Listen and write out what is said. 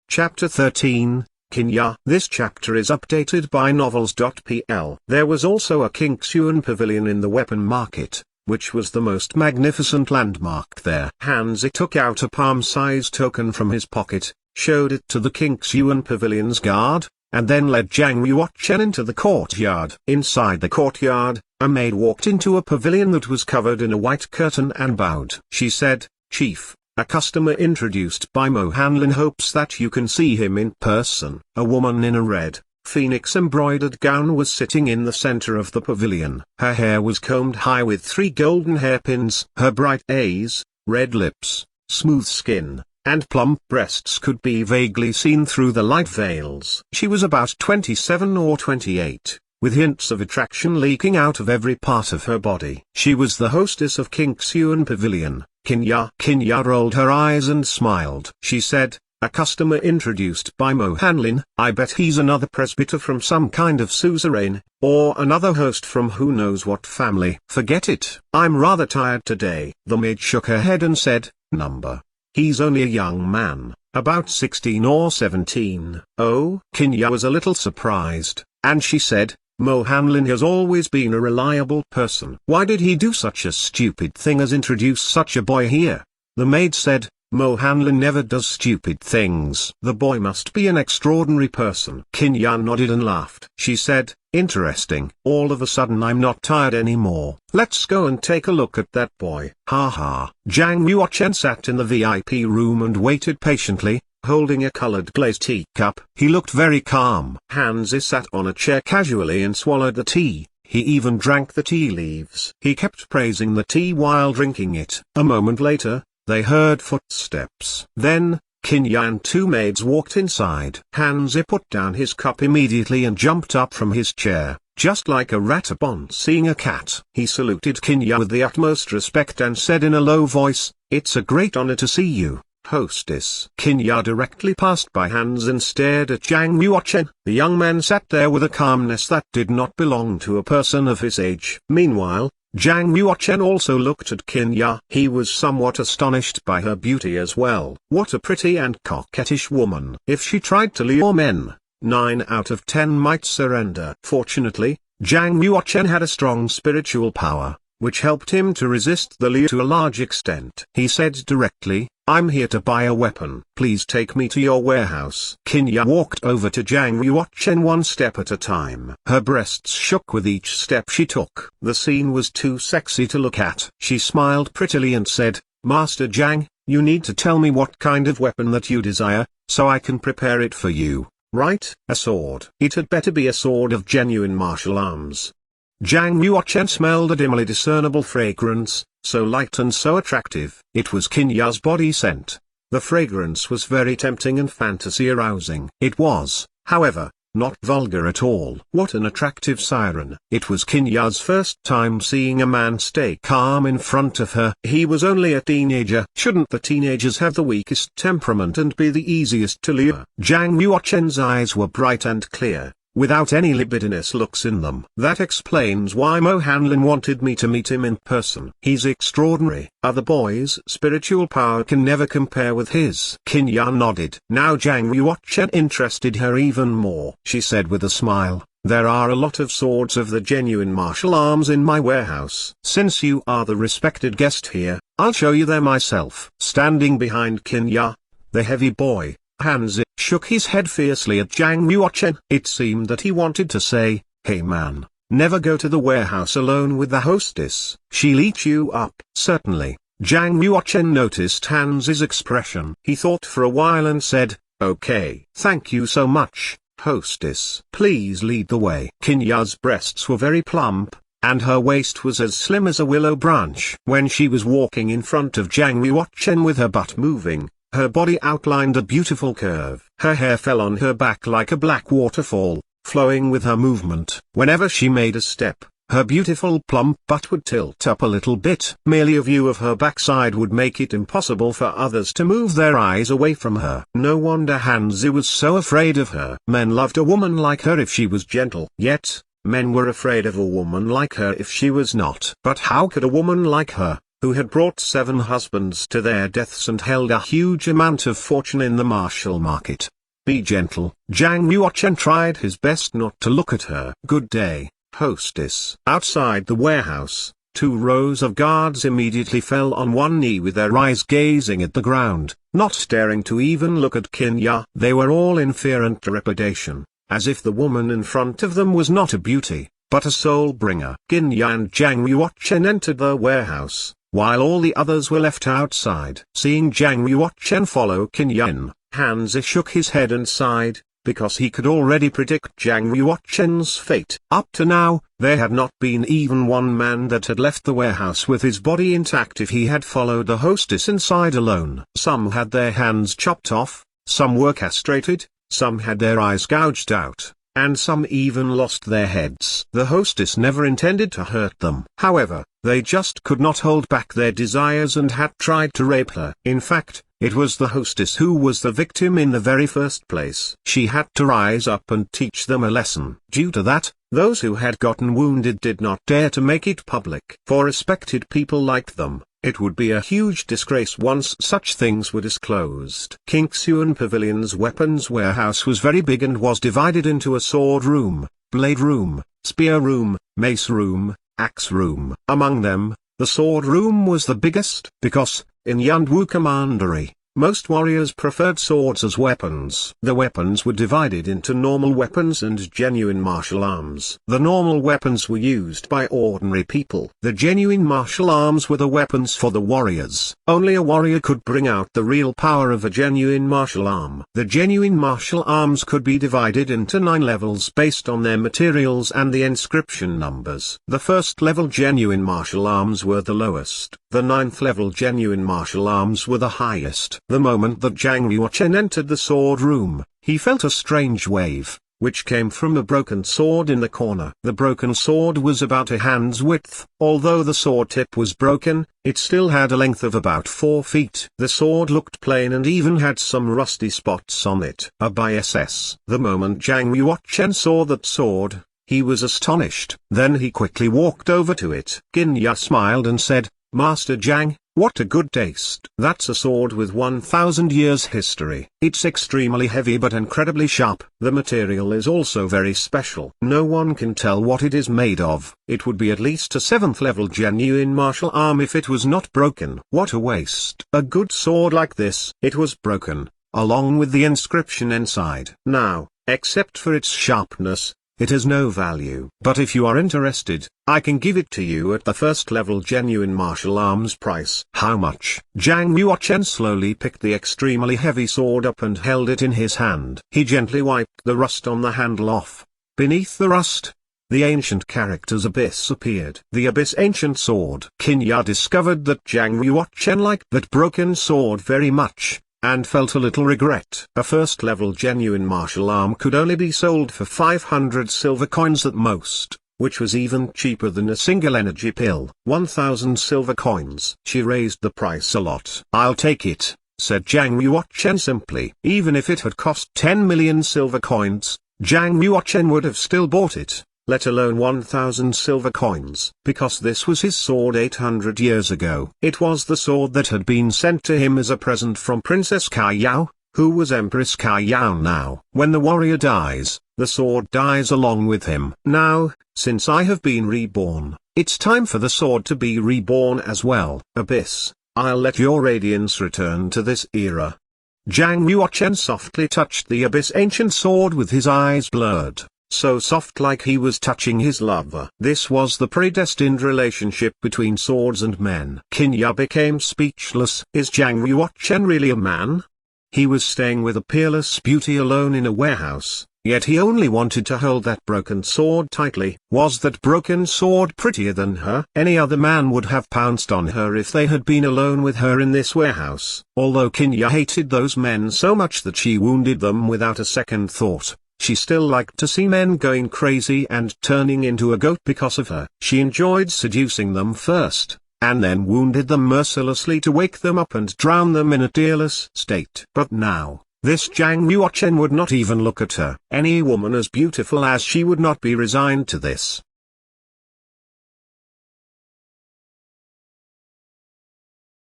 Chapter 13, Qin Ya. This chapter is updated by novels.pl. There was also a Qin Ya pavilion in the weapon market, which was the most magnificent landmark there. Hanzi took out a palm-sized token from his pocket, showed it to the Qin Ya pavilion's guard, and then led Zhang Yuochen into the courtyard. Inside the courtyard, a maid walked into a pavilion that was covered in a white curtain and bowed. She said, "Chief, a customer introduced by Mo Hanlin hopes that you can see him in person." A woman in a red, phoenix-embroidered gown was sitting in the center of the pavilion. Her hair was combed high with 3 golden hairpins. Her bright eyes, red lips, smooth skin, and plump breasts could be vaguely seen through the light veils. She was about 27 or 28, with hints of attraction leaking out of every part of her body. She was the hostess of Qin Ya Pavilion, Qin Ya. Qin Ya rolled her eyes and smiled. She said, "A customer introduced by Mo Hanlin. I bet he's another presbyter from some kind of suzerain, or another host from who knows what family." "Forget it. I'm rather tired today." The maid shook her head and said, "Number. He's only a young man, about 16 or 17. "Oh?" Qin Ya was a little surprised, and she said, "Mo Hanlin has always been a reliable person. Why did he do such a stupid thing as introduce such a boy here?" The maid said, "Mo Hanlin never does stupid things. The boy must be an extraordinary person." Qin Ya nodded and laughed. She said, "Interesting. All of a sudden I'm not tired anymore. Let's go and take a look at that boy." Ha ha. Zhang Yuochen sat in the VIP room and waited patiently, holding a colored glazed teacup. He looked very calm. Hanzi sat on a chair casually and swallowed the tea. He even drank the tea leaves. He kept praising the tea while drinking it. A moment later, they heard footsteps. Then, Qin Ya and 2 maids walked inside. Hanzi put down his cup immediately and jumped up from his chair, just like a rat upon seeing a cat. He saluted Qin Ya with the utmost respect and said in a low voice, "It's a great honor to see you, hostess." Qin Ya directly passed by Hanzi and stared at Zhang Yuochen. The young man sat there with a calmness that did not belong to a person of his age. Meanwhile, Zhang Yuochen also looked at Qin Ya. He was somewhat astonished by her beauty as well. What a pretty and coquettish woman. If she tried to lure men, 9 out of 10 might surrender. Fortunately, Zhang Yuochen had a strong spiritual power, which helped him to resist the lure to a large extent. He said directly, "I'm here to buy a weapon. Please take me to your warehouse." Qin Ya walked over to Zhang Yuochen one step at a time. Her breasts shook with each step she took. The scene was too sexy to look at. She smiled prettily and said, "Master Zhang, you need to tell me what kind of weapon that you desire, so I can prepare it for you, right? A sword. It had better be a sword of genuine martial arms." Zhang Yuochen smelled a dimly discernible fragrance, so light and so attractive. It was Qin Ya's body scent. The fragrance was very tempting and fantasy-arousing. It was, however, not vulgar at all. What an attractive siren. It was Qin Ya's first time seeing a man stay calm in front of her. He was only a teenager. Shouldn't the teenagers have the weakest temperament and be the easiest to lure? Zhang Yuochen's eyes were bright and clear, without any libidinous looks in them. "That explains why Mo Hanlin wanted me to meet him in person. He's extraordinary. Other boys' spiritual power can never compare with his." Qin Ya nodded. Now Zhang Yuochen interested her even more. She said with a smile, "There are a lot of swords of the genuine martial arms in my warehouse. Since you are the respected guest here, I'll show you them myself." Standing behind Qin Ya, the heavy boy, Hanzi, shook his head fiercely at Zhang Yuochen. It seemed that he wanted to say, "Hey man, never go to the warehouse alone with the hostess. She'll eat you up." Certainly. Zhang Yuochen noticed Hanzi's expression. He thought for a while and said, "Okay. Thank you so much, hostess. Please lead the way." Qin Ya's breasts were very plump, and her waist was as slim as a willow branch. When she was walking in front of Zhang Yuochen with her butt moving, her body outlined a beautiful curve. Her hair fell on her back like a black waterfall, flowing with her movement. Whenever she made a step, her beautiful plump butt would tilt up a little bit. Merely a view of her backside would make it impossible for others to move their eyes away from her. No wonder Hanzi was so afraid of her. Men loved a woman like her if she was gentle. Yet, men were afraid of a woman like her if she was not. But how could a woman like her, who had brought 7 husbands to their deaths and held a huge amount of fortune in the martial market, be gentle." Zhang Yuochen tried his best not to look at her. "Good day, hostess." Outside the warehouse, 2 rows of guards immediately fell on one knee with their eyes gazing at the ground, not daring to even look at Qin Ya. They were all in fear and trepidation, as if the woman in front of them was not a beauty, but a soul bringer. Qin Ya and Zhang Yuochen entered the warehouse, while all the others were left outside. Seeing Zhang Yuochen follow Qin Ya in, Hanzi shook his head and sighed, because he could already predict Zhang Yuochen's fate. Up to now, there had not been even one man that had left the warehouse with his body intact if he had followed the hostess inside alone. Some had their hands chopped off, some were castrated, some had their eyes gouged out, and some even lost their heads. The hostess never intended to hurt them. However, they just could not hold back their desires and had tried to rape her. In fact, it was the hostess who was the victim in the very first place. She had to rise up and teach them a lesson. Due to that, those who had gotten wounded did not dare to make it public. For respected people like them, it would be a huge disgrace once such things were disclosed. King Xuan Pavilion's weapons warehouse was very big and was divided into a sword room, blade room, spear room, mace room, axe room. Among them, the sword room was the biggest, because, in Yunwu Commandery, most warriors preferred swords as weapons. The weapons were divided into normal weapons and genuine martial arms. The normal weapons were used by ordinary people. The genuine martial arms were the weapons for the warriors. Only a warrior could bring out the real power of a genuine martial arm. The genuine martial arms could be divided into 9 levels based on their materials and the inscription numbers. The first level genuine martial arms were the lowest. The 9th level genuine martial arms were the highest. The moment that Zhang Yuochen entered the sword room, he felt a strange wave, which came from a broken sword in the corner. The broken sword was about a hand's width. Although the sword tip was broken, it still had a length of about 4 feet. The sword looked plain and even had some rusty spots on it. A BSS. The moment Zhang Yuochen saw that sword, he was astonished. Then he quickly walked over to it. Qin Ya smiled and said, "Master Zhang, what a good taste." That's a sword with 1,000 years history. It's extremely heavy but incredibly sharp. The material is also very special. No one can tell what it is made of. It would be at least a 7th level genuine martial arm if it was not broken. What a waste. A good sword like this. It was broken, along with the inscription inside. Now, except for its sharpness, it has no value. But if you are interested, I can give it to you at the 1st level genuine martial arms price. How much? Zhang Yuochen slowly picked the extremely heavy sword up and held it in his hand. He gently wiped the rust on the handle off. Beneath the rust, the ancient character's abyss appeared. The abyss ancient sword. Qin Ya discovered that Zhang Yuochen liked that broken sword very much, and felt a little regret. A 1st level genuine martial arm could only be sold for 500 silver coins at most, which was even cheaper than a single energy pill. 1,000 silver coins. She raised the price a lot. "I'll take it," said Zhang Yuochen simply. Even if it had cost 10 million silver coins, Zhang Yuochen would have still bought it, let alone 1,000 silver coins, because this was his sword 800 years ago. It was the sword that had been sent to him as a present from Princess Kaiyao, who was Empress Kaiyao now. When the warrior dies, the sword dies along with him. Now, since I have been reborn, it's time for the sword to be reborn as well. Abyss, I'll let your radiance return to this era. Zhang Yuochen softly touched the abyss ancient sword with his eyes blurred, so soft like he was touching his lover. This was the predestined relationship between swords and men. Qin Ya became speechless. Is Zhang Yuochen really a man? He was staying with a peerless beauty alone in a warehouse, yet he only wanted to hold that broken sword tightly. Was that broken sword prettier than her? Any other man would have pounced on her if they had been alone with her in this warehouse. Although Qin Ya hated those men so much that she wounded them without a second thought, she still liked to see men going crazy and turning into a goat because of her. She enjoyed seducing them first, and then wounded them mercilessly to wake them up and drown them in a tearless state. But now, this Zhang Yuochen would not even look at her. Any woman as beautiful as she would not be resigned to this.